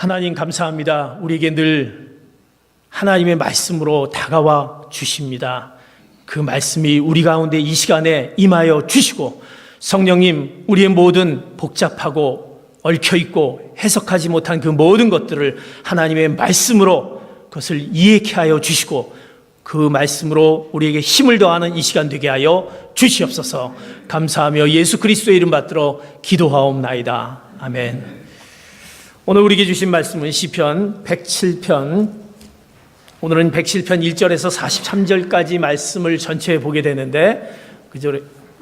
하나님 감사합니다. 우리에게 늘 하나님의 말씀으로 다가와 주십니다. 그 말씀이 우리 가운데 이 시간에 임하여 주시고, 성령님, 우리의 모든 복잡하고 얽혀있고 해석하지 못한 그 모든 것들을 하나님의 말씀으로 그것을 이해케 하여 주시고, 그 말씀으로 우리에게 힘을 더하는 이 시간 되게 하여 주시옵소서. 감사하며 예수 그리스도의 이름 받들어 기도하옵나이다. 아멘. 오늘 우리에게 주신 말씀은 시편 107편, 오늘은 107편 1절에서 43절까지 말씀을 전체 보게 되는데,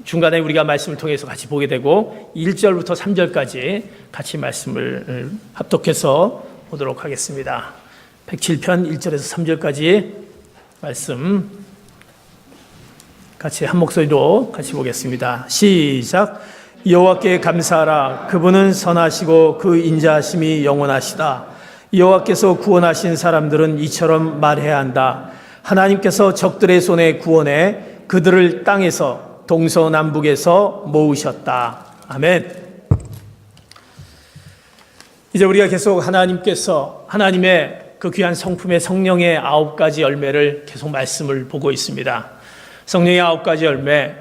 중간에 우리가 말씀을 통해서 같이 보게 되고 1절부터 3절까지 같이 말씀을 합독해서 보도록 하겠습니다. 107편 1절에서 3절까지 말씀 같이 한 목소리로 같이 보겠습니다. 시작. 여호와께 감사하라. 그분은 선하시고 그 인자하심이 영원하시다. 여호와께서 구원하신 사람들은 이처럼 말해야 한다. 하나님께서 적들의 손에 구원해 그들을 땅에서 동서남북에서 모으셨다. 아멘. 이제 우리가 계속 하나님의 그 귀한 성품의 성령의 9가지 열매를 계속 말씀을 보고 있습니다. 성령의 9가지 열매,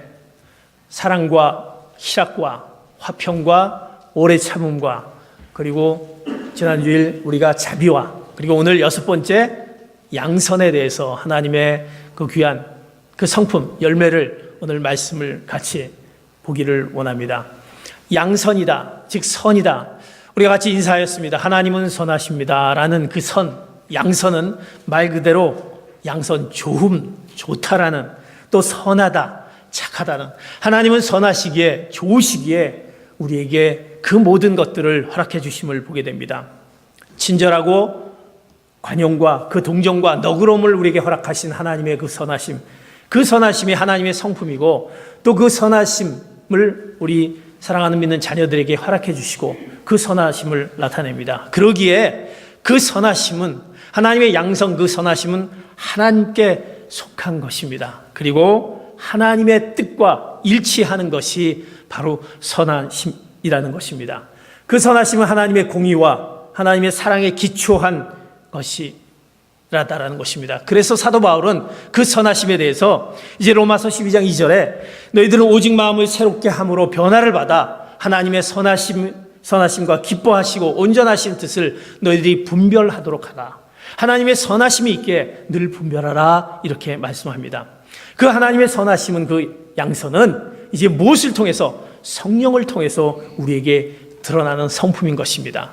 사랑과 희락과 화평과 오래 참음과, 그리고 지난주일 우리가 자비와, 그리고 오늘 6번째 양선에 대해서 하나님의 그 귀한 그 성품 열매를 오늘 말씀을 같이 보기를 원합니다. 양선이다, 즉 선이다. 우리가 같이 인사하였습니다. 하나님은 선하십니다 라는 그 선, 양선은 말 그대로 양선, 좋음, 좋다라는, 또 선하다, 착하다는, 하나님은 선하시기에, 좋으시기에 우리에게 그 모든 것들을 허락해 주심을 보게 됩니다. 친절하고 관용과 그 동정과 너그러움을 우리에게 허락하신 하나님의 그 선하심, 그 선하심이 하나님의 성품이고, 또 그 선하심을 우리 사랑하는 믿는 자녀들에게 허락해 주시고 그 선하심을 나타냅니다. 그러기에 그 선하심은, 하나님의 양성, 그 선하심은 하나님께 속한 것입니다. 그리고 하나님의 뜻과 일치하는 것이 바로 선하심이라는 것입니다. 그 선하심은 하나님의 공의와 하나님의 사랑에 기초한 것이라는 것입니다. 그래서 사도 바울은 그 선하심에 대해서 이제 로마서 12장 2절에 너희들은 오직 마음을 새롭게 함으로 변화를 받아 하나님의 선하심과 기뻐하시고 온전하신 뜻을 너희들이 분별하도록 하라. 하나님의 선하심이 있게 늘 분별하라, 이렇게 말씀합니다. 그 하나님의 선하심은, 그 양선은 이제 무엇을 통해서? 성령을 통해서 우리에게 드러나는 성품인 것입니다.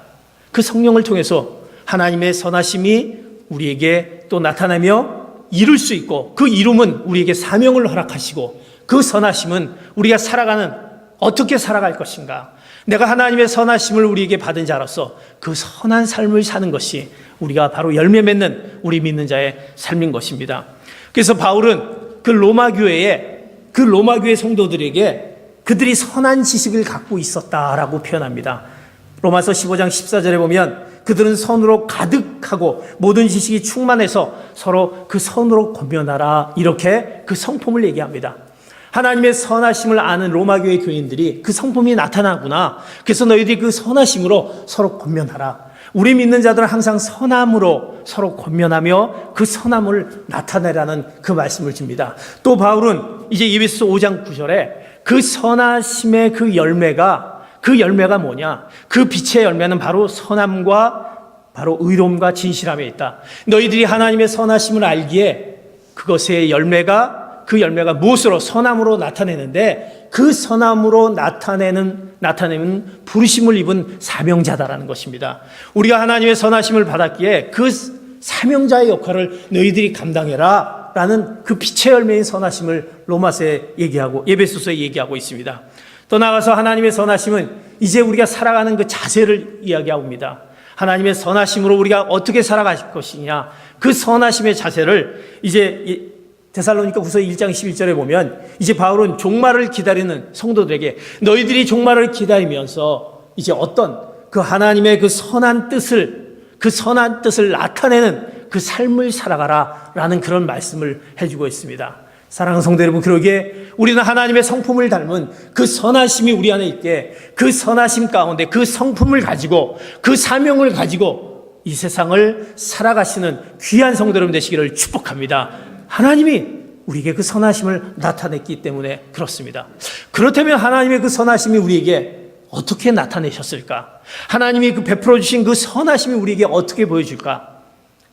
그 성령을 통해서 하나님의 선하심이 우리에게 또 나타나며 이룰 수 있고, 그 이룸은 우리에게 사명을 허락하시고, 그 선하심은 우리가 어떻게 살아갈 것인가, 내가 하나님의 선하심을 우리에게 받은 자로서 그 선한 삶을 사는 것이 우리가 바로 열매 맺는 우리 믿는 자의 삶인 것입니다. 그래서 바울은 그 로마 교회 성도들에게 그들이 선한 지식을 갖고 있었다라고 표현합니다. 로마서 15장 14절에 보면 그들은 선으로 가득하고 모든 지식이 충만해서 서로 그 선으로 권면하라, 이렇게 그 성품을 얘기합니다. 하나님의 선하심을 아는 로마 교회 교인들이 그 성품이 나타나구나, 그래서 너희들이 그 선하심으로 서로 권면하라. 우리 믿는 자들은 항상 선함으로 서로 권면하며 그 선함을 나타내라는 그 말씀을 줍니다. 또 바울은 이제 에베소서 5장 9절에 그 선하심의 그 열매가 뭐냐? 그 빛의 열매는 바로 선함과 바로 의로움과 진실함에 있다. 너희들이 하나님의 선하심을 알기에 그것의 열매가 무엇으로? 선함으로 나타내는데, 그 선함으로 나타내는 부르심을 입은 사명자다라는 것입니다. 우리가 하나님의 선하심을 받았기에 그 사명자의 역할을 너희들이 감당해라 라는 그 빛의 열매인 선하심을 로마서에 얘기하고 에베소서에 얘기하고 있습니다. 또 나아가서 하나님의 선하심은 이제 우리가 살아가는 그 자세를 이야기합니다. 하나님의 선하심으로 우리가 어떻게 살아갈 것이냐, 그 선하심의 자세를 이제 데살로니가 후서 1장 11절에 보면 이제 바울은 종말을 기다리는 성도들에게 너희들이 종말을 기다리면서 이제 어떤 그 하나님의 그 선한 뜻을 나타내는 그 삶을 살아가라 라는 그런 말씀을 해주고 있습니다. 사랑하는 성도 여러분, 그러기에 우리는 하나님의 성품을 닮은 그 선하심이 우리 안에 있게, 그 선하심 가운데 그 성품을 가지고 그 사명을 가지고 이 세상을 살아가시는 귀한 성도 여러분 되시기를 축복합니다. 하나님이 우리에게 그 선하심을 나타냈기 때문에 그렇습니다. 그렇다면 하나님의 그 선하심이 우리에게 어떻게 나타내셨을까? 하나님이 그 베풀어 주신 그 선하심이 우리에게 어떻게 보여줄까?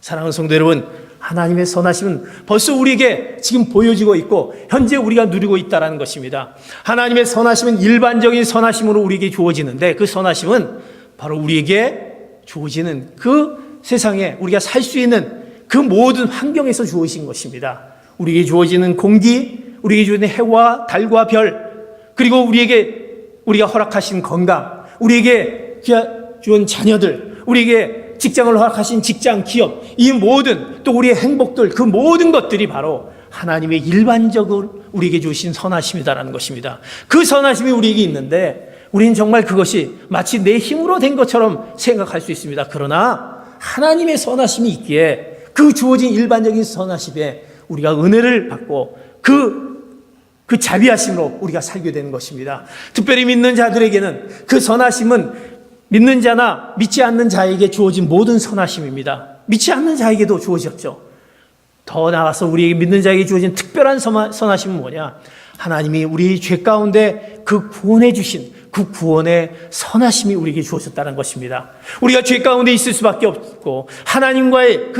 사랑하는 성도 여러분, 하나님의 선하심은 벌써 우리에게 지금 보여지고 있고 현재 우리가 누리고 있다는 것입니다. 하나님의 선하심은 일반적인 선하심으로 우리에게 주어지는데, 그 선하심은 바로 우리에게 주어지는 그 세상에 우리가 살 수 있는 그 모든 환경에서 주어진 것입니다. 우리에게 주어지는 공기, 우리에게 주어지는 해와 달과 별, 그리고 우리가 허락하신 건강, 우리에게 주은 자녀들, 우리에게 직장을 허락하신 직장, 기업, 이 모든 또 우리의 행복들, 그 모든 것들이 바로 하나님의 일반적으로 우리에게 주신 선하심이다라는 것입니다. 그 선하심이 우리에게 있는데 우리는 정말 그것이 마치 내 힘으로 된 것처럼 생각할 수 있습니다. 그러나 하나님의 선하심이 있기에 그 주어진 일반적인 선하심에 우리가 은혜를 받고 그 자비하심으로 우리가 살게 되는 것입니다. 특별히 믿는 자들에게는 그 선하심은 믿는 자나 믿지 않는 자에게 주어진 모든 선하심입니다. 믿지 않는 자에게도 주어졌죠. 더 나아가서 우리에게 믿는 자에게 주어진 특별한 선하심은 뭐냐? 하나님이 우리 죄 가운데 그 구원해 주신 그 구원의 선하심이 우리에게 주어졌다는 것입니다. 우리가 죄 가운데 있을 수밖에 없고 하나님과의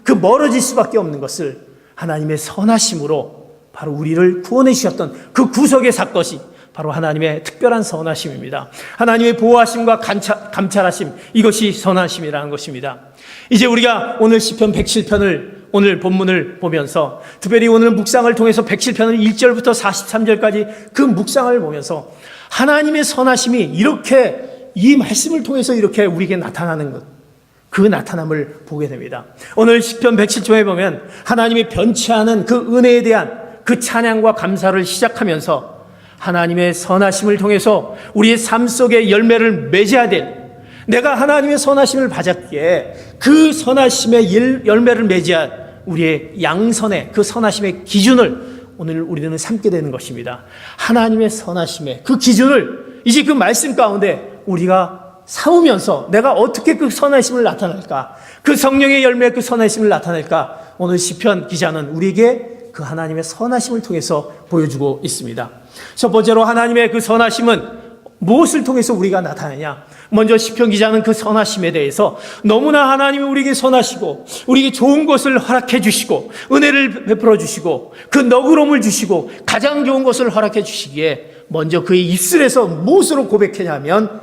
그 멀어질 수밖에 없는 것을 하나님의 선하심으로 바로 우리를 구원해 주셨던 그 구속의 사건이 바로 하나님의 특별한 선하심입니다. 하나님의 보호하심과 감찰하심, 이것이 선하심이라는 것입니다. 이제 우리가 오늘 시편 107편을 오늘 본문을 보면서 특별히 오늘 묵상을 통해서 107편을 1절부터 43절까지 그 묵상을 보면서 하나님의 선하심이 이렇게 이 말씀을 통해서 이렇게 우리에게 나타나는 것, 그 나타남을 보게 됩니다. 오늘 시편 107편에 보면 하나님의 변치 않은 그 은혜에 대한 그 찬양과 감사를 시작하면서 하나님의 선하심을 통해서 우리의 삶 속에 열매를 맺어야 될, 내가 하나님의 선하심을 받았기에 그 선하심의 열매를 맺어야 우리의 양선의 그 선하심의 기준을 오늘 우리는 삼게 되는 것입니다. 하나님의 선하심의 그 기준을 이제 그 말씀 가운데 우리가 삼으면서 내가 어떻게 그 선하심을 나타낼까, 그 성령의 열매 그 선하심을 나타낼까, 오늘 시편 기자는 우리에게 그 하나님의 선하심을 통해서 보여주고 있습니다. 첫 번째로 하나님의 그 선하심은 무엇을 통해서 우리가 나타내냐? 먼저 시편 기자는 그 선하심에 대해서 너무나 하나님이 우리에게 선하시고 우리에게 좋은 것을 허락해 주시고 은혜를 베풀어 주시고 그 너그러움을 주시고 가장 좋은 것을 허락해 주시기에 먼저 그의 입술에서 무엇으로 고백하냐면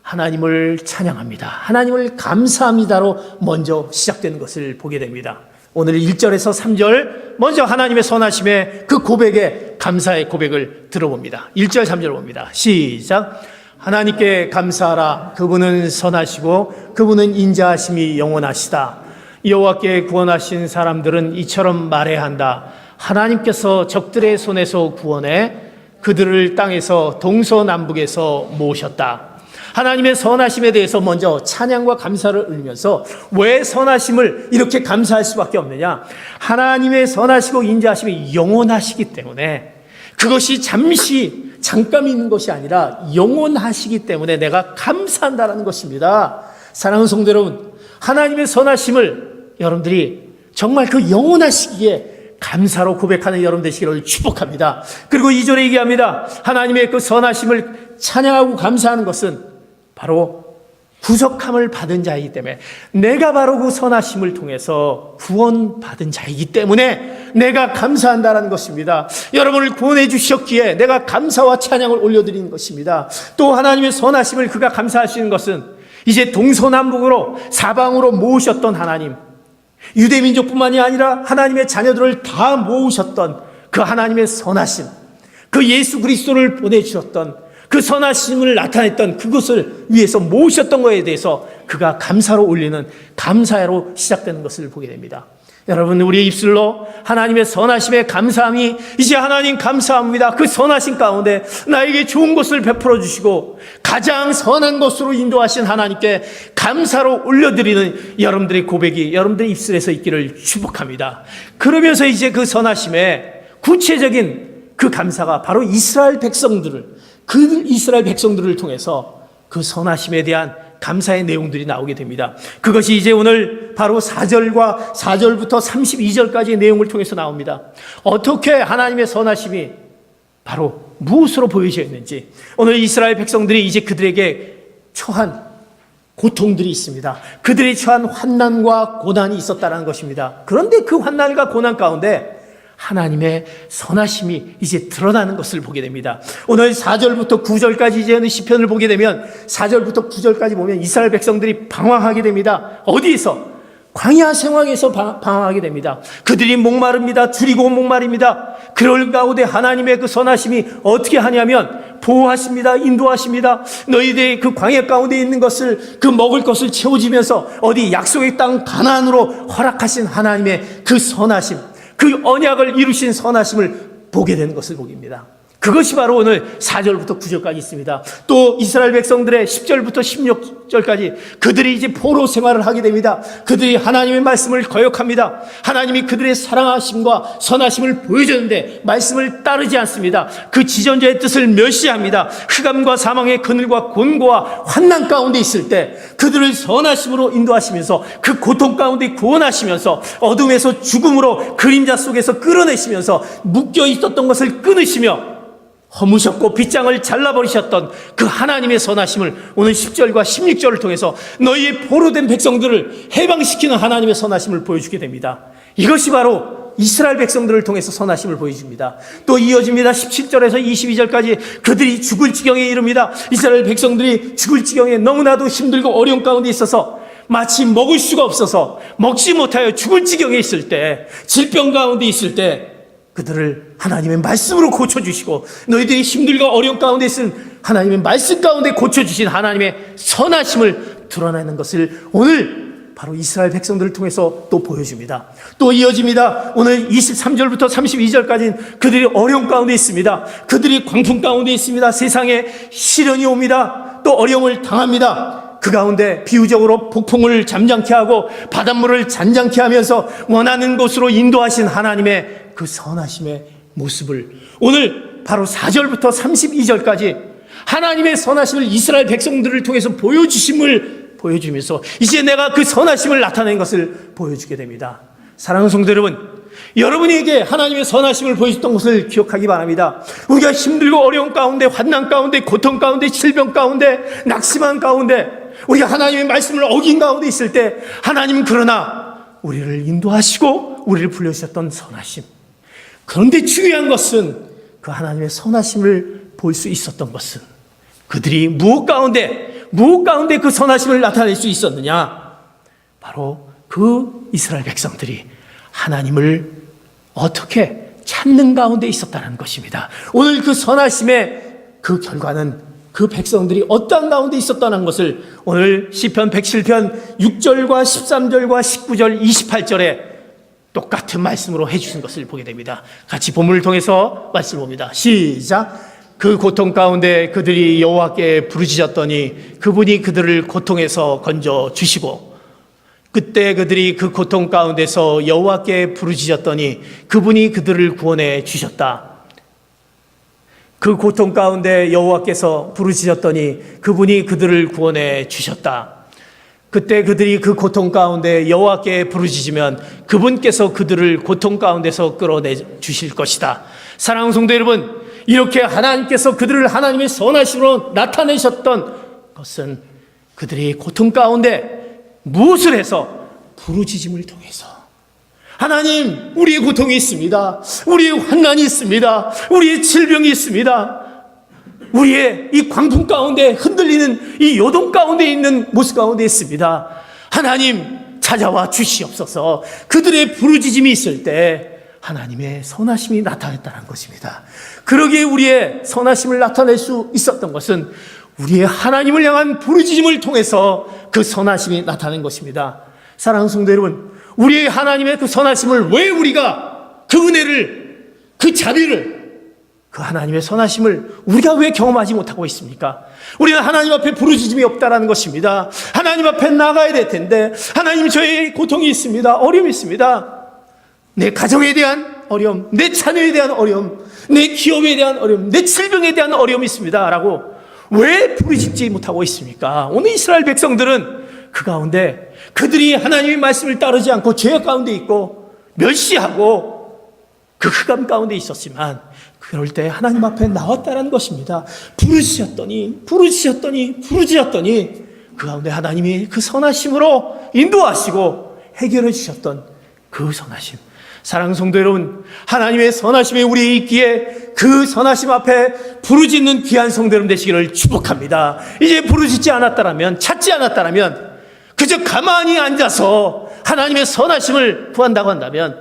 하나님을 찬양합니다, 하나님을 감사합니다로 먼저 시작되는 것을 보게 됩니다. 오늘 1절에서 3절 먼저 하나님의 선하심의 그 고백에 감사의 고백을 들어봅니다. 1절 3절 봅니다. 시작. 하나님께 감사하라. 그분은 선하시고 그분은 인자하심이 영원하시다. 여호와께 구원하신 사람들은 이처럼 말해야 한다. 하나님께서 적들의 손에서 구원해 그들을 땅에서 동서남북에서 모으셨다. 하나님의 선하심에 대해서 먼저 찬양과 감사를 울리면서 왜 선하심을 이렇게 감사할 수밖에 없느냐? 하나님의 선하시고 인자하심이 영원하시기 때문에, 그것이 잠깐 있는 것이 아니라 영원하시기 때문에 내가 감사한다는 것입니다. 사랑하는 성도 여러분, 하나님의 선하심을 여러분들이 정말 그 영원하시기에 감사로 고백하는 여러분 되시기를 축복합니다. 그리고 2절에 얘기합니다. 하나님의 그 선하심을 찬양하고 감사하는 것은 바로 구속함을 받은 자이기 때문에, 내가 바로 그 선하심을 통해서 구원받은 자이기 때문에 내가 감사한다는 것입니다. 여러분을 구원해 주셨기에 내가 감사와 찬양을 올려드리는 것입니다. 또 하나님의 선하심을 그가 감사할 수 있는 것은 이제 동서남북으로 사방으로 모으셨던 하나님, 유대민족뿐만이 아니라 하나님의 자녀들을 다 모으셨던 그 하나님의 선하심, 그 예수 그리스도를 보내주셨던 그 선하심을 나타냈던 그것을 위해서 모으셨던 것에 대해서 그가 감사로 올리는, 감사로 시작되는 것을 보게 됩니다. 여러분, 우리의 입술로 하나님의 선하심에 감사함이 이제 하나님 감사합니다, 그 선하심 가운데 나에게 좋은 것을 베풀어 주시고 가장 선한 것으로 인도하신 하나님께 감사로 올려드리는 여러분들의 고백이 여러분들의 입술에서 있기를 축복합니다. 그러면서 이제 그 선하심의 구체적인 그 감사가 바로 이스라엘 백성들을 통해서 그 선하심에 대한 감사의 내용들이 나오게 됩니다. 그것이 이제 오늘 바로 4절과 4절부터 32절까지의 내용을 통해서 나옵니다. 어떻게 하나님의 선하심이 바로 무엇으로 보여지었는지, 오늘 이스라엘 백성들이 이제 그들에게 처한 고통들이 있습니다. 그들이 처한 환난과 고난이 있었다는 것입니다. 그런데 그 환난과 고난 가운데 하나님의 선하심이 이제 드러나는 것을 보게 됩니다. 오늘 4절부터 9절까지 이제는 시편을 보게 되면 4절부터 9절까지 보면 이스라엘 백성들이 방황하게 됩니다. 어디에서? 광야 생활에서 방황하게 됩니다. 그들이 목마릅니다. 줄이고 목마릅니다. 그럴 가운데 하나님의 그 선하심이 어떻게 하냐면 보호하십니다. 인도하십니다. 너희들의 그 광야 가운데 있는 것을, 그 먹을 것을 채워주면서 어디 약속의 땅 가나안으로 허락하신 하나님의 그 선하심, 그 언약을 이루신 선하심을 보게 되는 것을 보깁니다. 그것이 바로 오늘 4절부터 9절까지 있습니다. 또 이스라엘 백성들의 10절부터 16절까지 그들이 이제 포로 생활을 하게 됩니다. 그들이 하나님의 말씀을 거역합니다. 하나님이 그들의 사랑하심과 선하심을 보여줬는데 말씀을 따르지 않습니다. 그 지존자의 뜻을 멸시합니다. 흑암과 사망의 그늘과 곤고와 환난 가운데 있을 때 그들을 선하심으로 인도하시면서 그 고통 가운데 구원하시면서 어둠에서 죽음으로 그림자 속에서 끌어내시면서 묶여 있었던 것을 끊으시며 허무셨고 빗장을 잘라버리셨던 그 하나님의 선하심을 오늘 10절과 16절을 통해서 너희의 포로된 백성들을 해방시키는 하나님의 선하심을 보여주게 됩니다. 이것이 바로 이스라엘 백성들을 통해서 선하심을 보여줍니다. 또 이어집니다. 17절에서 22절까지 그들이 죽을 지경에 이릅니다. 이스라엘 백성들이 죽을 지경에 너무나도 힘들고 어려운 가운데 있어서 마치 먹을 수가 없어서 먹지 못하여 죽을 지경에 있을 때, 질병 가운데 있을 때 그들을 하나님의 말씀으로 고쳐주시고 너희들이 힘들고 어려운 가운데 있은 하나님의 말씀 가운데 고쳐주신 하나님의 선하심을 드러내는 것을 오늘 바로 이스라엘 백성들을 통해서 또 보여줍니다. 또 이어집니다. 오늘 23절부터 32절까지는 그들이 어려움 가운데 있습니다. 그들이 광풍 가운데 있습니다. 세상에 시련이 옵니다. 또 어려움을 당합니다. 그 가운데 비유적으로 폭풍을 잠잠케 하고 바닷물을 잔잔케 하면서 원하는 곳으로 인도하신 하나님의 그 선하심의 모습을 오늘 바로 4절부터 32절까지 하나님의 선하심을 이스라엘 백성들을 통해서 보여주면서 이제 내가 그 선하심을 나타낸 것을 보여주게 됩니다. 사랑하는 성도 여러분, 여러분에게 하나님의 선하심을 보여줬던 것을 기억하기 바랍니다. 우리가 힘들고 어려운 가운데, 환난 가운데, 고통 가운데, 질병 가운데, 낙심한 가운데, 우리가 하나님의 말씀을 어긴 가운데 있을 때 하나님은 그러나 우리를 인도하시고 우리를 불러주셨던 선하심. 그런데 중요한 것은 그 하나님의 선하심을 볼 수 있었던 것은 그들이 무엇 가운데 그 선하심을 나타낼 수 있었느냐? 바로 그 이스라엘 백성들이 하나님을 어떻게 찾는 가운데 있었다는 것입니다. 오늘 그 선하심의 그 결과는 그 백성들이 어떠한 가운데 있었다는 것을 오늘 시편 107편 6절과 13절과 19절 28절에 똑같은 말씀으로 해주신 것을 보게 됩니다. 같이 본문을 통해서 말씀을 봅니다. 시작. 그 고통 가운데 그들이 여호와께 부르짖었더니 그분이 그들을 고통에서 건져 주시고, 그때 그들이 그 고통 가운데서 여호와께 부르짖었더니 그분이 그들을 구원해 주셨다. 그 고통 가운데 여호와께서 부르짖었더니 그분이 그들을 구원해 주셨다. 그때 그들이 그 고통 가운데 여호와께 부르짖으면 그분께서 그들을 고통 가운데서 끌어내 주실 것이다. 사랑하는 성도 여러분, 이렇게 하나님께서 그들을 하나님의 선하심으로 나타내셨던 것은 그들이 고통 가운데 무엇을 해서? 부르짖음을 통해서. 하나님, 우리의 고통이 있습니다. 우리의 환난이 있습니다. 우리의 질병이 있습니다. 우리의 이 광풍 가운데 흔들리는 이 요동 가운데 있는 모습 가운데 있습니다. 하나님, 찾아와 주시옵소서. 그들의 부르짖음이 있을 때 하나님의 선하심이 나타났다는 것입니다. 그러기에 우리의 선하심을 나타낼 수 있었던 것은 우리의 하나님을 향한 부르짖음을 통해서 그 선하심이 나타난 것입니다. 사랑하는 성도 여러분, 우리의 하나님의 그 선하심을 왜 우리가 그 은혜를, 그 자비를, 그 하나님의 선하심을 우리가 왜 경험하지 못하고 있습니까? 우리가 하나님 앞에 부르짖음이 없다라는 것입니다. 하나님 앞에 나가야 될 텐데, 하나님, 저의 고통이 있습니다. 어려움이 있습니다. 내 가정에 대한 어려움, 내 자녀에 대한 어려움, 내 기업에 대한 어려움, 내 질병에 대한 어려움이 있습니다 라고 왜 부르짖지 못하고 있습니까? 오늘 이스라엘 백성들은 그 가운데 그들이 하나님의 말씀을 따르지 않고 죄악 가운데 있고 멸시하고 그 흑암 가운데 있었지만 그럴 때 하나님 앞에 나왔다는 것입니다. 부르짖었더니 그 가운데 하나님이 그 선하심으로 인도하시고 해결해 주셨던 그 선하심. 사랑하는 성도 여러분, 하나님의 선하심이 우리에 있기에 그 선하심 앞에 부르짖는 귀한 성도 여러분 되시기를 축복합니다. 이제 부르짖지 않았다라면, 찾지 않았다라면, 그저 가만히 앉아서 하나님의 선하심을 구한다고 한다면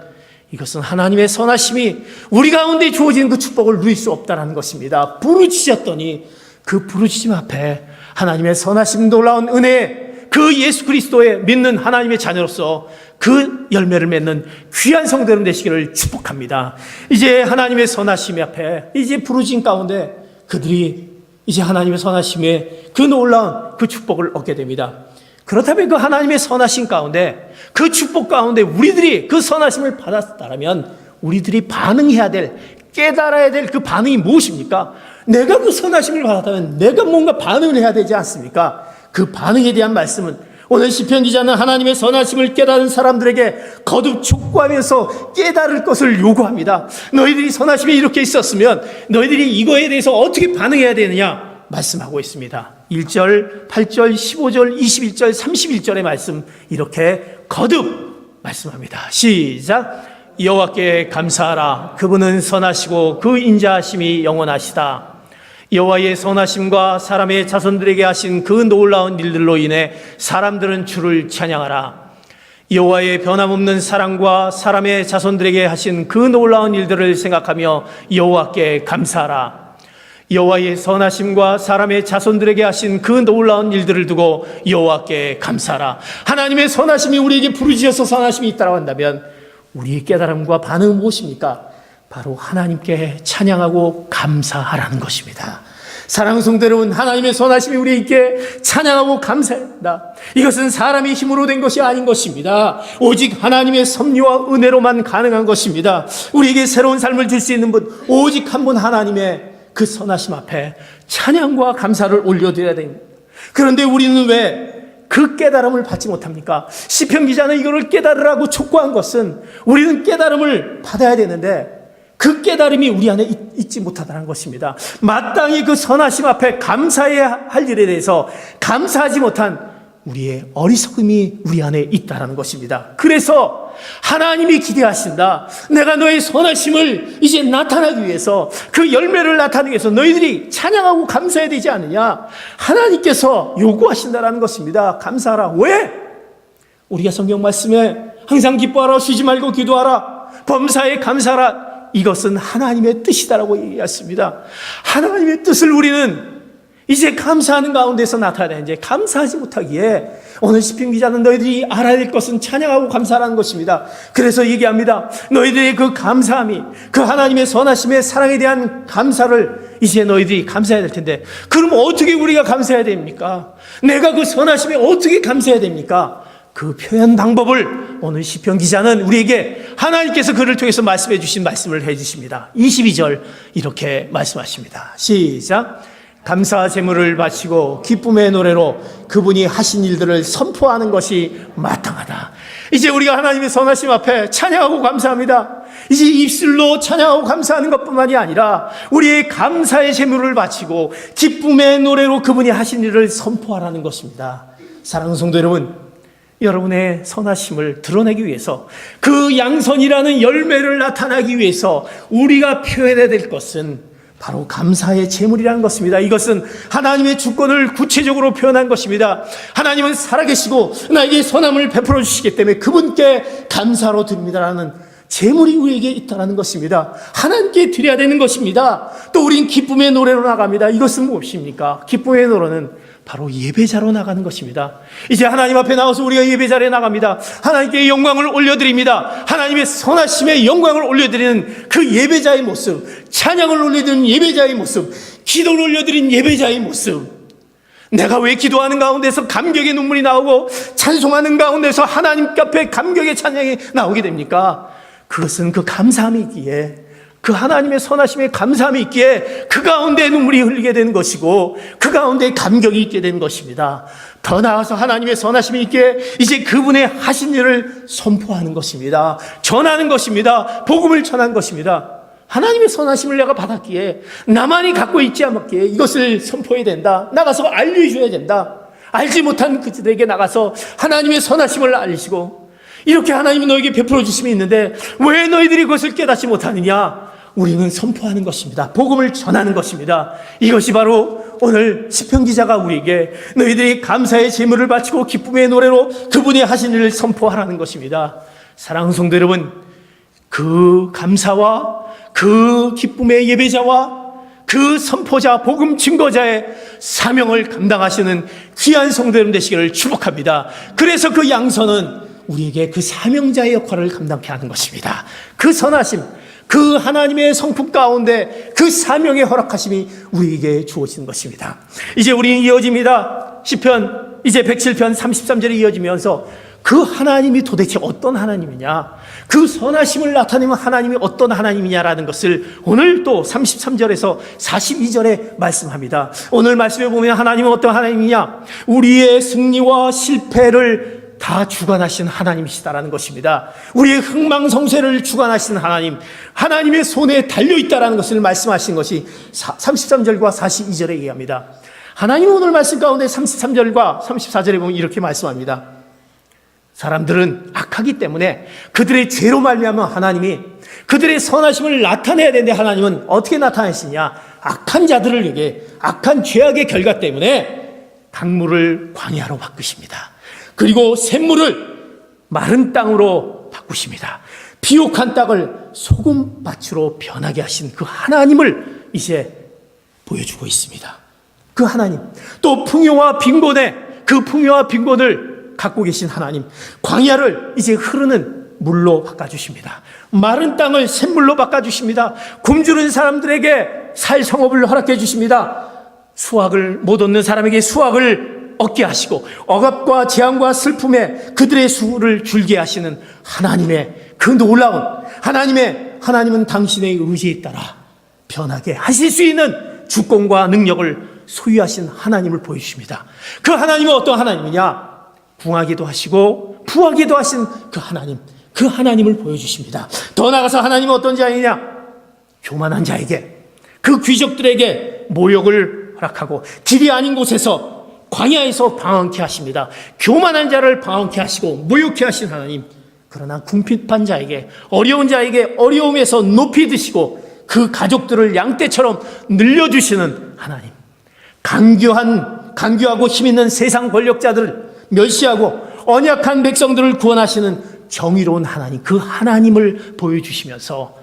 이것은 하나님의 선하심이 우리 가운데 주어지는 그 축복을 누릴 수 없다는 것입니다. 부르짖었더니 그 부르짖음 앞에 하나님의 선하심 놀라운 은혜, 그 예수 그리스도의 믿는 하나님의 자녀로서 그 열매를 맺는 귀한 성도 여러분 되시기를 축복합니다. 이제 하나님의 선하심 앞에 이제 부르짖음 가운데 그들이 이제 하나님의 선하심에 그 놀라운 그 축복을 얻게 됩니다. 그렇다면 그 하나님의 선하심 가운데 그 축복 가운데 우리들이 그 선하심을 받았다면 우리들이 반응해야 될, 깨달아야 될 그 반응이 무엇입니까? 내가 그 선하심을 받았다면 내가 뭔가 반응을 해야 되지 않습니까? 그 반응에 대한 말씀은 오늘 시편 기자는 하나님의 선하심을 깨달은 사람들에게 거듭 촉구하면서 깨달을 것을 요구합니다. 너희들이 선하심이 이렇게 있었으면 너희들이 이거에 대해서 어떻게 반응해야 되느냐 말씀하고 있습니다. 1절, 8절, 15절, 21절, 31절의 말씀 이렇게 거듭 말씀합니다. 시작. 여호와께 감사하라. 그분은 선하시고 그 인자하심이 영원하시다. 여호와의 선하심과 사람의 자손들에게 하신 그 놀라운 일들로 인해 사람들은 주를 찬양하라. 여호와의 변함없는 사랑과 사람의 자손들에게 하신 그 놀라운 일들을 생각하며 여호와께 감사하라. 여호와의 선하심과 사람의 자손들에게 하신 그 놀라운 일들을 두고 여호와께 감사하라. 하나님의 선하심이 우리에게 부르짖어서 선하심이 있다고 한다면 우리의 깨달음과 반응은 무엇입니까? 바로 하나님께 찬양하고 감사하라는 것입니다. 사랑하는 성도 여러분, 하나님의 선하심이 우리에게 찬양하고 감사합니다. 이것은 사람의 힘으로 된 것이 아닌 것입니다. 오직 하나님의 섭리와 은혜로만 가능한 것입니다. 우리에게 새로운 삶을 줄 수 있는 분, 오직 한 분 하나님의 그 선하심 앞에 찬양과 감사를 올려드려야 됩니다. 그런데 우리는 왜 그 깨달음을 받지 못합니까? 시편 기자는 이거를 깨달으라고 촉구한 것은 우리는 깨달음을 받아야 되는데 그 깨달음이 우리 안에 있지 못하다는 것입니다. 마땅히 그 선하심 앞에 감사해야 할 일에 대해서 감사하지 못한 우리의 어리석음이 우리 안에 있다는 것입니다. 그래서 하나님이 기대하신다. 내가 너의 선하심을 이제 나타나기 위해서 그 열매를 나타내기 위해서 너희들이 찬양하고 감사해야 되지 않느냐. 하나님께서 요구하신다는 것입니다. 감사하라. 왜? 우리가 성경 말씀에 항상 기뻐하라, 쉬지 말고 기도하라, 범사에 감사하라. 이것은 하나님의 뜻이다라고 얘기했습니다. 하나님의 뜻을 우리는 이제 감사하는 가운데서 나타나야 이제 감사하지 못하기에 오늘 시편 기자는 너희들이 알아야 될 것은 찬양하고 감사하는 것입니다. 그래서 얘기합니다. 너희들의 그 감사함이 그 하나님의 선하심의 사랑에 대한 감사를 이제 너희들이 감사해야 될 텐데 그럼 어떻게 우리가 감사해야 됩니까? 내가 그 선하심에 어떻게 감사해야 됩니까? 그 표현 방법을 오늘 시편 기자는 우리에게 하나님께서 그를 통해서 말씀해 주신 말씀을 해 주십니다. 22절 이렇게 말씀하십니다. 시작. 감사 제물을 바치고 기쁨의 노래로 그분이 하신 일들을 선포하는 것이 마땅하다. 이제 우리가 하나님의 선하심 앞에 찬양하고 감사합니다. 이제 입술로 찬양하고 감사하는 것뿐만이 아니라 우리의 감사의 제물을 바치고 기쁨의 노래로 그분이 하신 일을 선포하라는 것입니다. 사랑하는 성도 여러분, 여러분의 선하심을 드러내기 위해서 그 양선이라는 열매를 나타나기 위해서 우리가 표현해야 될 것은 바로 감사의 제물이라는 것입니다. 이것은 하나님의 주권을 구체적으로 표현한 것입니다. 하나님은 살아계시고 나에게 선함을 베풀어 주시기 때문에 그분께 감사로 드립니다라는 제물이 우리에게 있다는 것입니다. 하나님께 드려야 되는 것입니다. 또 우린 기쁨의 노래로 나갑니다. 이것은 무엇입니까? 기쁨의 노래는 바로 예배자로 나가는 것입니다. 이제 하나님 앞에 나와서 우리가 예배자리에 나갑니다. 하나님께 영광을 올려드립니다. 하나님의 선하심에 영광을 올려드리는 그 예배자의 모습, 찬양을 올려드리는 예배자의 모습, 기도를 올려드리는 예배자의 모습. 내가 왜 기도하는 가운데서 감격의 눈물이 나오고 찬송하는 가운데서 하나님 앞에 감격의 찬양이 나오게 됩니까? 그것은 그 감사함이기에 그 하나님의 선하심에 감사함이 있기에 그 가운데 눈물이 흘리게 되는 것이고 그 가운데 감격이 있게 되는 것입니다. 더 나아가서 하나님의 선하심이 있기에 이제 그분의 하신 일을 선포하는 것입니다. 전하는 것입니다. 복음을 전하는 것입니다. 하나님의 선하심을 내가 받았기에 나만이 갖고 있지 않았기에 이것을 선포해야 된다. 나가서 알려줘야 된다. 알지 못한 그들에게 나가서 하나님의 선하심을 알리시고 이렇게 하나님이 너에게 베풀어 주심이 있는데 왜 너희들이 그것을 깨닫지 못하느냐? 우리는 선포하는 것입니다. 복음을 전하는 것입니다. 이것이 바로 오늘 시편 기자가 우리에게 너희들이 감사의 제물을 바치고 기쁨의 노래로 그분이 하신 일을 선포하라는 것입니다. 사랑하는 성도 여러분, 그 감사와 그 기쁨의 예배자와 그 선포자, 복음 증거자의 사명을 감당하시는 귀한 성도 여러분 되시기를 축복합니다. 그래서 그 양선은 우리에게 그 사명자의 역할을 감당케 하는 것입니다. 그 선하심, 그 하나님의 성품 가운데 그 사명의 허락하심이 우리에게 주어지는 것입니다. 이제 우리는 이어집니다. 시편 이제 107편 33절에 이어지면서 그 하나님이 도대체 어떤 하나님이냐, 그 선하심을 나타내는 하나님이 어떤 하나님이냐라는 것을 오늘 또 33절에서 42절에 말씀합니다. 오늘 말씀에 보면 하나님은 어떤 하나님이냐, 우리의 승리와 실패를 다 주관하신 하나님이시다라는 것입니다. 우리의 흥망성쇠를 주관하시는 하나님, 하나님의 손에 달려있다라는 것을 말씀하신 것이 33절과 42절에 얘기합니다. 하나님은 오늘 말씀 가운데 33절과 34절에 보면 이렇게 말씀합니다. 사람들은 악하기 때문에 그들의 죄로 말미암아 하나님이 그들의 선하심을 나타내야 되는데 하나님은 어떻게 나타내시냐? 악한 자들에게 악한 죄악의 결과 때문에 강물을 광야로 바꾸십니다. 그리고 샘물을 마른 땅으로 바꾸십니다. 비옥한 땅을 소금밭으로 변하게 하신 그 하나님을 이제 보여주고 있습니다. 그 하나님, 또 풍요와 빈곤의 그 풍요와 빈곤을 갖고 계신 하나님, 광야를 이제 흐르는 물로 바꿔주십니다. 마른 땅을 샘물로 바꿔주십니다. 굶주린 사람들에게 살 성업을 허락해 주십니다. 수확을 못 얻는 사람에게 수확을 얻게 하시고 억압과 재앙과 슬픔에 그들의 수를 줄게 하시는 하나님의 그 놀라운 하나님은 당신의 의지에 따라 변하게 하실 수 있는 주권과 능력을 소유하신 하나님을 보여주십니다. 그 하나님은 어떤 하나님이냐? 궁하기도 하시고 부하기도 하신 그 하나님을 보여주십니다. 더 나아가서 하나님은 어떤 자이냐? 교만한 자에게, 그 귀족들에게 모욕을 허락하고 길이 아닌 곳에서 광야에서 방황케 하십니다. 교만한 자를 방황케 하시고 모욕케 하신 하나님, 그러나 궁핍한 자에게, 어려운 자에게 어려움에서 높이 드시고 그 가족들을 양떼처럼 늘려주시는 하나님, 강교하고 힘있는 세상 권력자들을 멸시하고 언약한 백성들을 구원하시는 정의로운 하나님, 그 하나님을 보여주시면서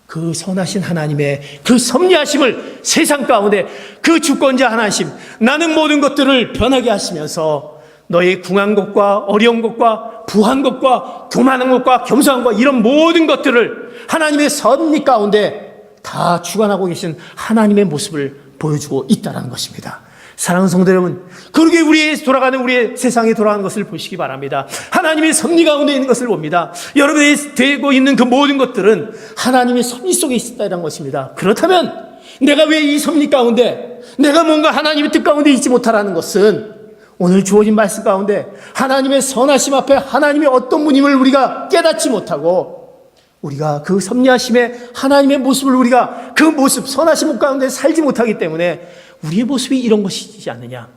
그 선하신 하나님의 그 섭리하심을 세상 가운데 그 주권자 하나님, 나는 모든 것들을 변하게 하시면서 너의 궁한 것과 어려운 것과 부한 것과 교만한 것과 겸손한 것, 이런 모든 것들을 하나님의 섭리 가운데 다 주관하고 계신 하나님의 모습을 보여주고 있다는 것입니다. 사랑하는 성도 여러분, 그렇게 우리의 세상에 돌아가는 것을 보시기 바랍니다. 하나님의 섭리 가운데 있는 것을 봅니다. 여러분이 되고 있는 그 모든 것들은 하나님의 섭리 속에 있다는 것입니다. 그렇다면 내가 왜 이 섭리 가운데, 내가 뭔가 하나님의 뜻 가운데 있지 못하라는 것은 오늘 주어진 말씀 가운데 하나님의 선하심 앞에 하나님의 어떤 분임을 우리가 깨닫지 못하고, 우리가 그 섭리하심의 하나님의 모습을 우리가 그 모습, 선하심 가운데 살지 못하기 때문에 우리의 모습이 이런 것이지 않느냐.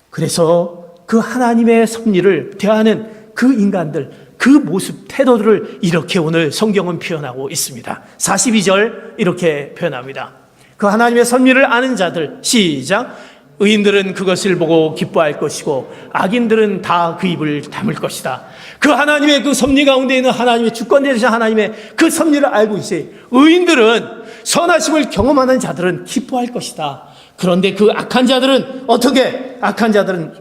그래서 그 하나님의 섭리를 대하는 그 인간들, 그 모습, 태도들을 이렇게 오늘 성경은 표현하고 있습니다. 42절 이렇게 표현합니다. 그 하나님의 섭리를 아는 자들, 시작. 의인들은 그것을 보고 기뻐할 것이고 악인들은 다 그 입을 다물 것이다. 그 하나님의 그 섭리 가운데 있는 하나님의 주권되신 하나님의 그 섭리를 알고 있어요. 의인들은, 선하심을 경험하는 자들은 기뻐할 것이다. 그런데 그 악한 자들은 어떻게? 악한 자들은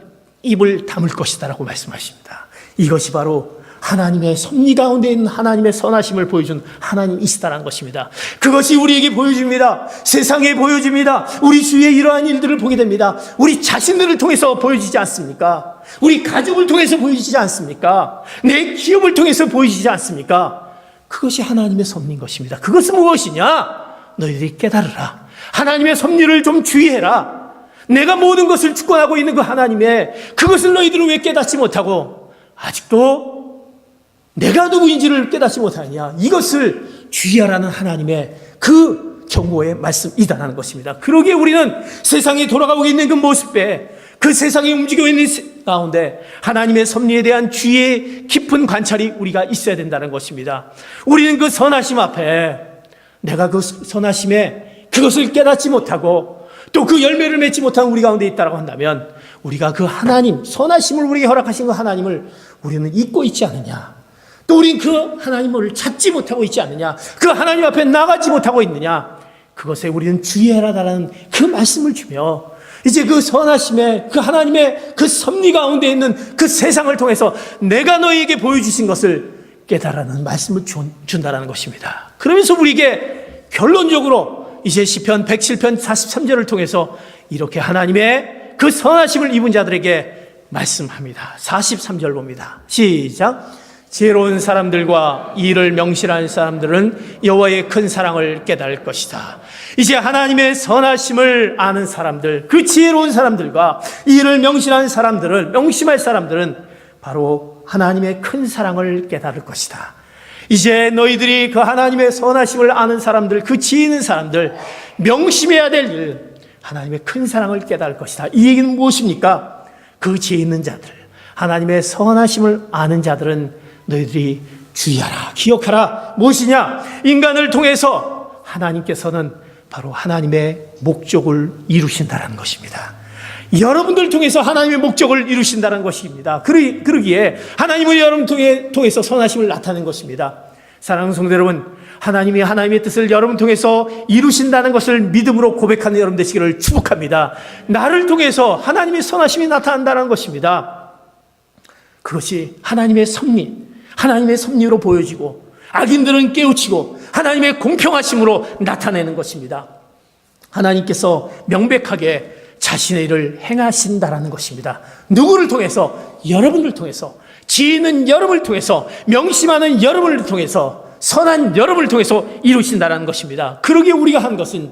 입을 다물 것이다 라고 말씀하십니다. 이것이 바로 하나님의 섭리 가운데 있는 하나님의 선하심을 보여준 하나님이시다라는 것입니다. 그것이 우리에게 보여줍니다. 세상에 보여줍니다. 우리 주위에 이러한 일들을 보게 됩니다. 우리 자신들을 통해서 보여지지 않습니까? 우리 가족을 통해서 보여지지 않습니까? 내 기업을 통해서 보여지지 않습니까? 그것이 하나님의 섭리인 것입니다. 그것은 무엇이냐? 너희들이 깨달으라. 하나님의 섭리를 좀 주의해라. 내가 모든 것을 주권하고 있는 그 하나님의 그것을 너희들은 왜 깨닫지 못하고 아직도 내가 누구인지를 깨닫지 못하느냐. 이것을 주의하라는 하나님의 그 경고의 말씀이다라는 것입니다. 그러기에 우리는 세상에 돌아가고 있는 그 모습에 그 세상에 움직이고 있는 가운데 하나님의 섭리에 대한 주의의 깊은 관찰이 우리가 있어야 된다는 것입니다. 우리는 그 선하심 앞에 내가 그 선하심에 그것을 깨닫지 못하고 또 그 열매를 맺지 못한 우리 가운데 있다고 한다면 우리가 그 하나님, 선하심을 우리에게 허락하신 그 하나님을 우리는 잊고 있지 않느냐. 또 우리는 그 하나님을 찾지 못하고 있지 않느냐. 그 하나님 앞에 나가지 못하고 있느냐. 그것에 우리는 주의해라라는 그 말씀을 주며 이제 그 선하심에 그 하나님의 그 섭리 가운데 있는 그 세상을 통해서 내가 너희에게 보여주신 것을 깨달으라는 말씀을 준다라는 것입니다. 그러면서 우리에게 결론적으로 이제 시편 107편 43절을 통해서 이렇게 하나님의 그 선하심을 입은 자들에게 말씀합니다. 43절 봅니다. 시작. 지혜로운 사람들과 이를 명실한 사람들은 여호와의 큰 사랑을 깨달을 것이다. 이제 하나님의 선하심을 아는 사람들, 그 지혜로운 사람들과 이를 명실한 사람들은, 명심할 사람들은 바로 하나님의 큰 사랑을 깨달을 것이다. 이제 너희들이 그 하나님의 선하심을 아는 사람들, 그 지혜 있는 사람들, 명심해야 될 일, 하나님의 큰 사랑을 깨달을 것이다. 이 얘기는 무엇입니까? 그 지혜 있는 자들, 하나님의 선하심을 아는 자들은 너희들이 주의하라, 기억하라. 무엇이냐? 인간을 통해서 하나님께서는 바로 하나님의 목적을 이루신다는 것입니다. 여러분들 통해서 하나님의 목적을 이루신다는 것입니다. 그러기에 하나님은 여러분 통해서 선하심을 나타낸 것입니다. 사랑하는 성도 여러분, 하나님이 하나님의 뜻을 여러분 통해서 이루신다는 것을 믿음으로 고백하는 여러분 되시기를 축복합니다. 나를 통해서 하나님의 선하심이 나타난다는 것입니다. 그것이 하나님의 섭리, 하나님의 섭리로 보여지고 악인들은 깨우치고 하나님의 공평하심으로 나타내는 것입니다. 하나님께서 명백하게 자신의 일을 행하신다라는 것입니다. 누구를 통해서? 여러분을 통해서, 지혜 있는 여러분을 통해서, 명심하는 여러분을 통해서, 선한 여러분을 통해서 이루신다라는 것입니다. 그러기에 우리가 한 것은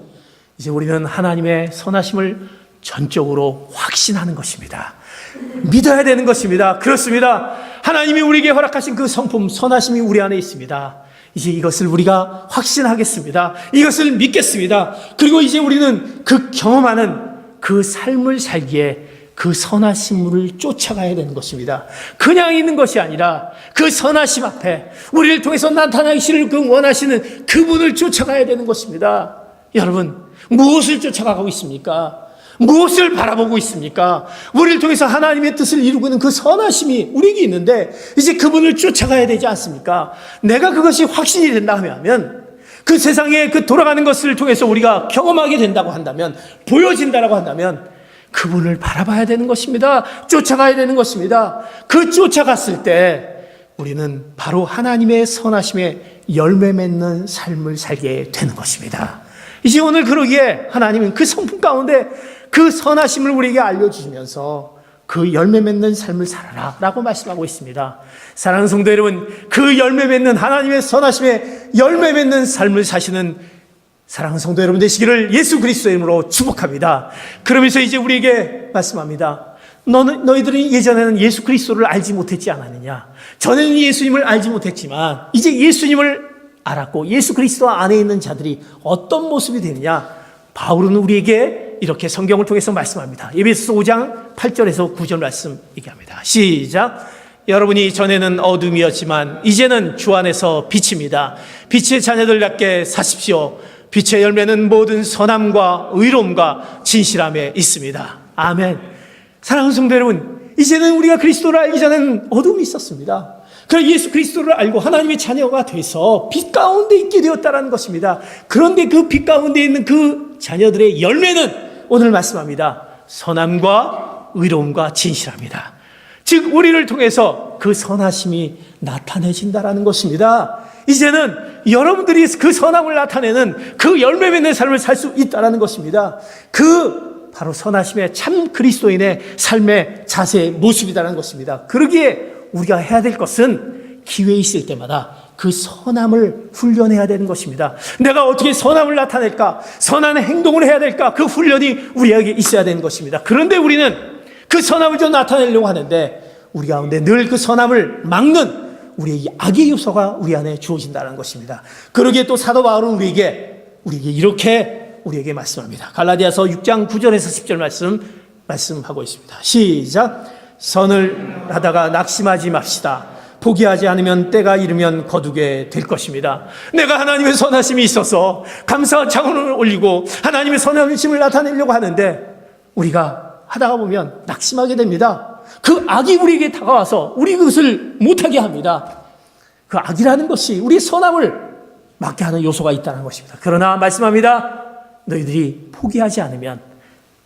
이제 우리는 하나님의 선하심을 전적으로 확신하는 것입니다. 믿어야 되는 것입니다. 그렇습니다. 하나님이 우리에게 허락하신 그 성품, 선하심이 우리 안에 있습니다. 이제 이것을 우리가 확신하겠습니다. 이것을 믿겠습니다. 그리고 이제 우리는 그 경험하는 그 삶을 살기에 그 선하심을 쫓아가야 되는 것입니다. 그냥 있는 것이 아니라 그 선하심 앞에 우리를 통해서 나타나시를 그 원하시는 그분을 쫓아가야 되는 것입니다. 여러분, 무엇을 쫓아가고 있습니까? 무엇을 바라보고 있습니까? 우리를 통해서 하나님의 뜻을 이루고 있는 그 선하심이 우리에게 있는데 이제 그분을 쫓아가야 되지 않습니까? 내가 그것이 확신이 된다 하면 그 세상에 그 돌아가는 것을 통해서 우리가 경험하게 된다고 한다면, 보여진다라고 한다면 그분을 바라봐야 되는 것입니다. 쫓아가야 되는 것입니다. 그 쫓아갔을 때 우리는 바로 하나님의 선하심에 열매 맺는 삶을 살게 되는 것입니다. 이제 오늘 그러기에 하나님은 그 성품 가운데 그 선하심을 우리에게 알려주시면서 그 열매 맺는 삶을 살아라 라고 말씀하고 있습니다. 사랑하는 성도 여러분, 그 열매 맺는 하나님의 선하심에 열매 맺는 삶을 사시는 사랑하는 성도 여러분 되시기를 예수 그리스도의 이름으로 축복합니다. 그러면서 이제 우리에게 말씀합니다. 너희들이 예전에는 예수 그리스도를 알지 못했지 않았느냐? 전에는 예수님을 알지 못했지만 이제 예수님을 알았고 예수 그리스도 안에 있는 자들이 어떤 모습이 되느냐? 바울은 우리에게 이렇게 성경을 통해서 말씀합니다. 에베소서 5장 8절에서 9절 말씀 얘기합니다. 시작. 여러분이 전에는 어둠이었지만 이제는 주 안에서 빛입니다. 빛의 자녀들답게 사십시오. 빛의 열매는 모든 선함과 의로움과 진실함에 있습니다. 아멘. 사랑하는 성도 여러분, 이제는 우리가 그리스도를 알기 전에는 어둠이 있었습니다. 그래서 예수 그리스도를 알고 하나님의 자녀가 돼서 빛 가운데 있게 되었다는 것입니다. 그런데 그 빛 가운데 있는 그 자녀들의 열매는 오늘 말씀합니다. 선함과 의로움과 진실합니다. 즉 우리를 통해서 그 선하심이 나타내진다라는 것입니다. 이제는 여러분들이 그 선함을 나타내는 그 열매 맺는 삶을 살 수 있다는 것입니다. 그 바로 선하심의 참 그리스도인의 삶의 자세의 모습이라는 것입니다. 그러기에 우리가 해야 될 것은 기회 있을 때마다 그 선함을 훈련해야 되는 것입니다. 내가 어떻게 선함을 나타낼까? 선한 행동을 해야 될까? 그 훈련이 우리에게 있어야 되는 것입니다. 그런데 우리는 그 선함을 좀 나타내려고 하는데 우리 가운데 늘 그 선함을 막는 우리의 악의 요소가 우리 안에 주어진다는 것입니다. 그러기에 또 사도 바울은 우리에게 이렇게 우리에게 말씀합니다. 갈라디아서 6장 9절에서 10절 말씀하고 있습니다. 시작. 선을 하다가 낙심하지 맙시다. 포기하지 않으면 때가 이르면 거두게 될 것입니다. 내가 하나님의 선하심이 있어서 감사와 창원을 올리고 하나님의 선하심을 나타내려고 하는데 우리가 하다가 보면 낙심하게 됩니다. 그 악이 우리에게 다가와서 우리 그것을 못하게 합니다. 그 악이라는 것이 우리의 선함을 막게 하는 요소가 있다는 것입니다. 그러나 말씀합니다. 너희들이 포기하지 않으면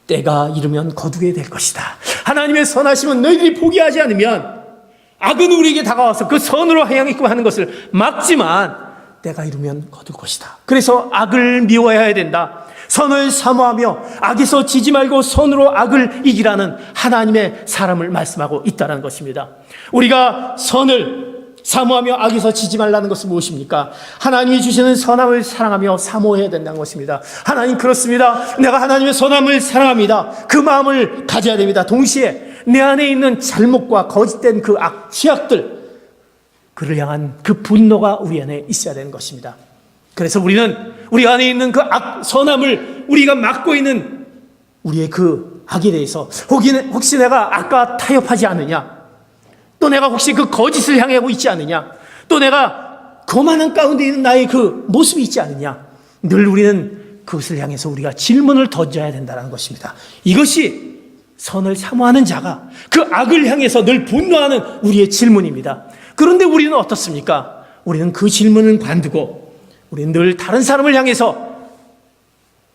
때가 이르면 거두게 될 것이다. 하나님의 선하심은 너희들이 포기하지 않으면 악은 우리에게 다가와서 그 선으로 향하게끔 하는 것을 막지만 때가 이르면 거둘 것이다. 그래서 악을 미워해야 된다. 선을 사모하며 악에서 지지 말고 선으로 악을 이기라는 하나님의 사람을 말씀하고 있다는 것입니다. 우리가 선을 사모하며 악에서 지지 말라는 것은 무엇입니까? 하나님이 주시는 선함을 사랑하며 사모해야 된다는 것입니다. 하나님 그렇습니다. 내가 하나님의 선함을 사랑합니다. 그 마음을 가져야 됩니다. 동시에 내 안에 있는 잘못과 거짓된 그 취약들, 그를 향한 그 분노가 우리 안에 있어야 되는 것입니다. 그래서 우리는 우리 안에 있는 그 선함을 우리가 막고 있는 우리의 그 악에 대해서 혹시 내가 악과 타협하지 않느냐, 또 내가 혹시 그 거짓을 향하고 있지 않느냐, 또 내가 거만한 가운데 있는 나의 그 모습이 있지 않느냐, 늘 우리는 그것을 향해서 우리가 질문을 던져야 된다는 것입니다. 이것이 선을 사모하는 자가 그 악을 향해서 늘 분노하는 우리의 질문입니다. 그런데 우리는 어떻습니까? 우리는 그 질문을 관두고 우리는 늘 다른 사람을 향해서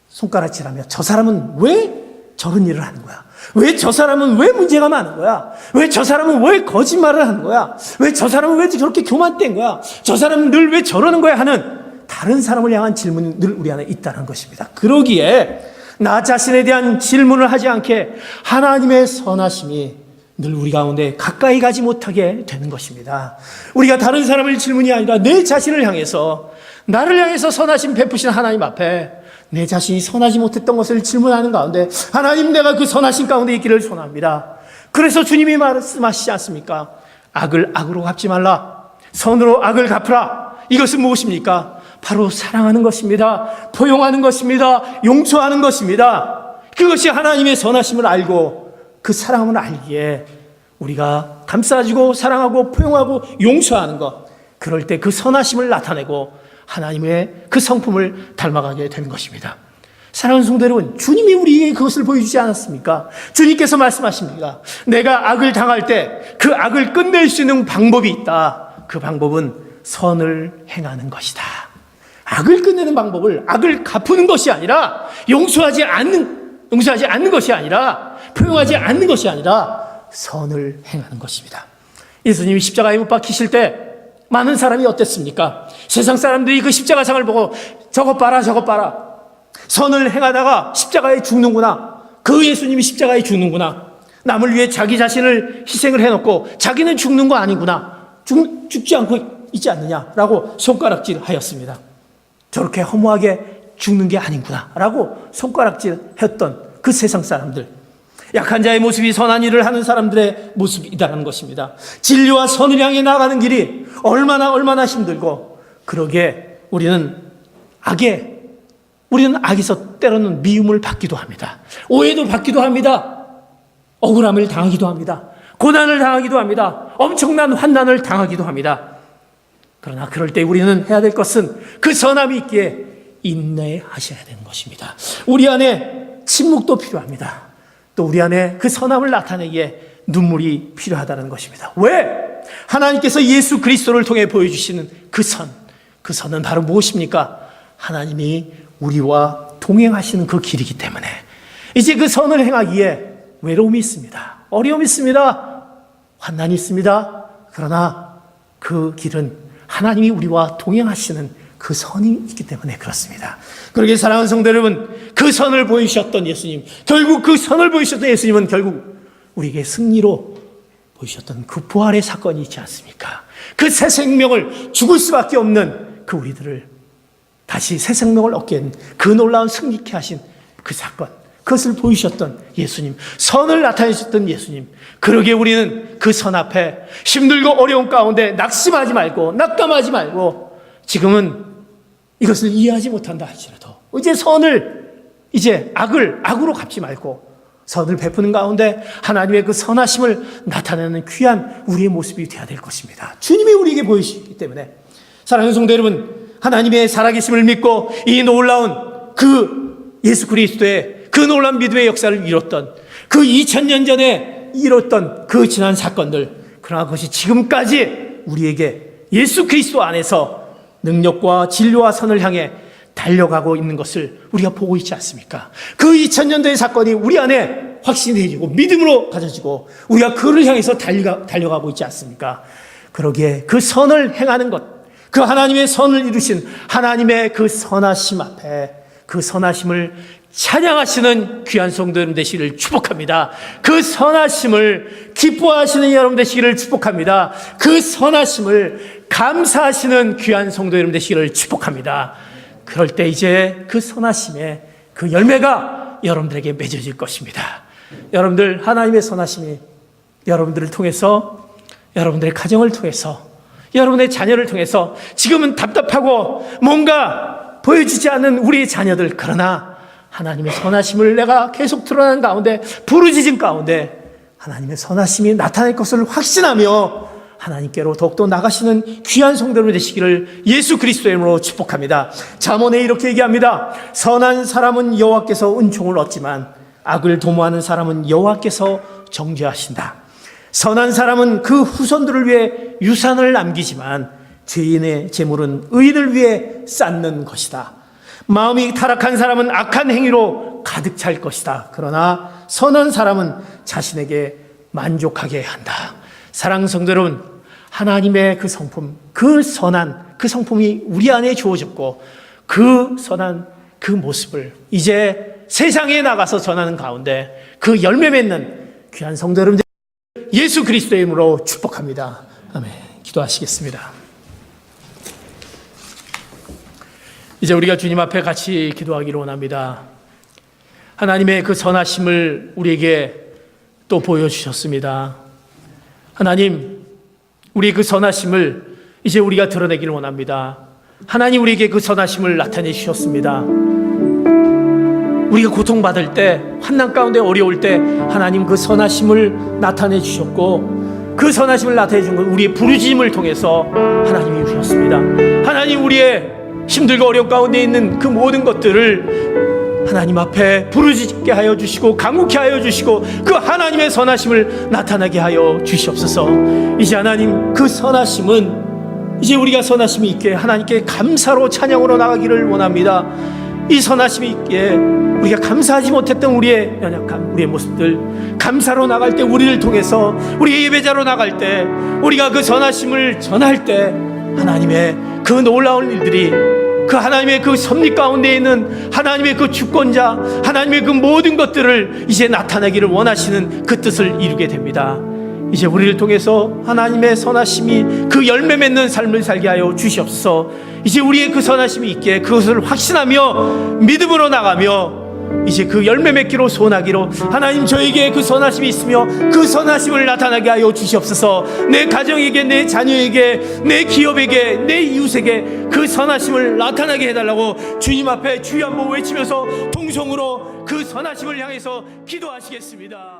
손가락질하며 저 사람은 왜 저런 일을 하는 거야? 왜 저 사람은 왜 문제가 많은 거야? 왜 저 사람은 왜 거짓말을 하는 거야? 왜 저 사람은 왜 저렇게 교만된 거야? 저 사람은 늘 왜 저러는 거야? 하는 다른 사람을 향한 질문이 늘 우리 안에 있다는 것입니다. 그러기에 나 자신에 대한 질문을 하지 않게 하나님의 선하심이 늘 우리 가운데 가까이 가지 못하게 되는 것입니다. 우리가 다른 사람을 질문이 아니라 내 자신을 향해서, 나를 향해서 선하심 베푸신 하나님 앞에 내 자신이 선하지 못했던 것을 질문하는 가운데 하나님, 내가 그 선하심 가운데 있기를 소원합니다. 그래서 주님이 말씀하시지 않습니까? 악을 악으로 갚지 말라, 선으로 악을 갚으라. 이것은 무엇입니까? 바로 사랑하는 것입니다. 포용하는 것입니다. 용서하는 것입니다. 그것이 하나님의 선하심을 알고 그 사랑함을 알기에 우리가 감싸주고 사랑하고 포용하고 용서하는 것, 그럴 때 그 선하심을 나타내고 하나님의 그 성품을 닮아가게 되는 것입니다. 사랑하는 성도 여러분, 주님이 우리에게 그것을 보여주지 않았습니까? 주님께서 말씀하십니다. 내가 악을 당할 때 그 악을 끝낼 수 있는 방법이 있다. 그 방법은 선을 행하는 것이다. 악을 끝내는 방법을, 악을 갚는 것이 아니라, 용서하지 않는 것이 아니라, 포용하지 않는 것이 아니라 선을 행하는 것입니다. 예수님이 십자가에 못 박히실 때 많은 사람이 어땠습니까? 세상 사람들이 그 십자가상을 보고 저것 봐라, 저것 봐라. 선을 행하다가 십자가에 죽는구나. 그 예수님이 십자가에 죽는구나. 남을 위해 자기 자신을 희생을 해놓고 자기는 죽는 거 아니구나. 죽지 않고 있지 않느냐라고 손가락질 하였습니다. 저렇게 허무하게 죽는 게 아니구나 라고 손가락질 했던 그 세상 사람들, 약한 자의 모습이 선한 일을 하는 사람들의 모습이라는 것입니다. 진리와 선을 향해 나가는 길이 얼마나 힘들고, 그러게 우리는 악에서 때로는 미움을 받기도 합니다. 오해도 받기도 합니다. 억울함을 당하기도 합니다. 고난을 당하기도 합니다. 엄청난 환난을 당하기도 합니다. 그러나 그럴 때 우리는 해야 될 것은 그 선함이 있기에 인내하셔야 되는 것입니다. 우리 안에 침묵도 필요합니다. 또 우리 안에 그 선함을 나타내기에 눈물이 필요하다는 것입니다. 왜? 하나님께서 예수 그리스도를 통해 보여주시는 그 선은 바로 무엇입니까? 하나님이 우리와 동행하시는 그 길이기 때문에 이제 그 선을 행하기에 외로움이 있습니다. 어려움이 있습니다. 환난이 있습니다. 그러나 그 길은 하나님이 우리와 동행하시는 그 선이 있기 때문에 그렇습니다. 그러기에 사랑하는 성도 여러분, 그 선을 보이셨던 예수님, 결국 그 선을 보이셨던 예수님은 결국 우리에게 승리로 보이셨던 그 부활의 사건이 있지 않습니까? 그 새 생명을 죽을 수밖에 없는 그 우리들을 다시 새 생명을 얻게 한 그 놀라운 승리케 하신 그 사건, 그것을 보이셨던 예수님, 선을 나타내셨던 예수님. 그러기에 우리는 그 선 앞에 힘들고 어려운 가운데 낙심하지 말고 낙담하지 말고, 지금은 이것을 이해하지 못한다 할지라도 이제 선을, 이제 악으로 갚지 말고 선을 베푸는 가운데 하나님의 그 선하심을 나타내는 귀한 우리의 모습이 되어야 될 것입니다. 주님이 우리에게 보이시기 때문에, 사랑하는 성도 여러분, 하나님의 살아계심을 믿고 이 놀라운 그 예수 그리스도의 그 놀라운 믿음의 역사를 이뤘던, 그 2000년 전에 이뤘던 그 지난 사건들, 그러나 그것이 지금까지 우리에게 예수 그리스도 안에서 능력과 진리와 선을 향해 달려가고 있는 것을 우리가 보고 있지 않습니까? 그 2000년도의 사건이 우리 안에 확신해지고 믿음으로 가져지고 우리가 그를 향해서 달려가고 있지 않습니까? 그러기에 그 선을 행하는 것, 그 하나님의 선을 이루신 하나님의 그 선하심 앞에 그 선하심을 찬양하시는 귀한 성도 여러분 되시기를 축복합니다. 그 선하심을 기뻐하시는 여러분 되시기를 축복합니다. 그 선하심을 감사하시는 귀한 성도 여러분 되시기를 축복합니다. 그럴 때 이제 그 선하심의 그 열매가 여러분들에게 맺어질 것입니다. 여러분들, 하나님의 선하심이 여러분들을 통해서, 여러분들의 가정을 통해서, 여러분의 자녀를 통해서, 지금은 답답하고 뭔가 보여지지 않는 우리의 자녀들, 그러나 하나님의 선하심을 내가 계속 드러나는 가운데, 부르짖은 가운데 하나님의 선하심이 나타날 것을 확신하며 하나님께로 더욱더 나가시는 귀한 성도들 되시기를 예수 그리스도의 이름으로 축복합니다. 잠언에 이렇게 얘기합니다. 선한 사람은 여호와께서 은총을 얻지만 악을 도모하는 사람은 여호와께서 정죄하신다. 선한 사람은 그 후손들을 위해 유산을 남기지만 죄인의 재물은 의인을 위해 쌓는 것이다. 마음이 타락한 사람은 악한 행위로 가득 찰 것이다. 그러나 선한 사람은 자신에게 만족하게 한다. 사랑하는 성도 여러분, 하나님의 그 성품, 그 선한 그 성품이 우리 안에 주어졌고, 그 선한 그 모습을 이제 세상에 나가서 전하는 가운데 그 열매 맺는 귀한 성도 여러분들 예수 그리스도의 이름으로 축복합니다. 아멘. 기도하시겠습니다. 이제 우리가 주님 앞에 같이 기도하기를 원합니다. 하나님의 그 선하심을 우리에게 또 보여주셨습니다. 하나님, 우리 그 선하심을 이제 우리가 드러내기를 원합니다. 하나님, 우리에게 그 선하심을 나타내 주셨습니다. 우리가 고통받을 때, 환난 가운데 어려울 때 하나님 그 선하심을 나타내 주셨고, 그 선하심을 나타내 준 건 우리의 부르짖음을 통해서 하나님이 주셨습니다. 하나님, 우리의 힘들고 어려운 가운데 있는 그 모든 것들을 하나님 앞에 부르짖게 하여 주시고 간구케 하여 주시고 그 하나님의 선하심을 나타나게 하여 주시옵소서. 이제 하나님, 그 선하심은 이제 우리가 선하심이 있게 하나님께 감사로 찬양으로 나가기를 원합니다. 이 선하심이 있기에 우리가 감사하지 못했던 우리의 연약함, 우리의 모습들, 감사로 나갈 때, 우리를 통해서 우리의 예배자로 나갈 때, 우리가 그 선하심을 전할 때 하나님의 그 놀라운 일들이, 그 하나님의 그 섭리 가운데 있는 하나님의 그 주권자, 하나님의 그 모든 것들을 이제 나타내기를 원하시는 그 뜻을 이루게 됩니다. 이제 우리를 통해서 하나님의 선하심이 그 열매 맺는 삶을 살게 하여 주시옵소서. 이제 우리의 그 선하심이 있게 그것을 확신하며 믿음으로 나가며 이제 그 열매 맺기로 소원하기로, 하나님, 저에게 그 선하심이 있으며 그 선하심을 나타나게 하여 주시옵소서. 내 가정에게, 내 자녀에게, 내 기업에게, 내 이웃에게 그 선하심을 나타나게 해달라고 주님 앞에 주여 한번 외치면서 동성으로 그 선하심을 향해서 기도하시겠습니다.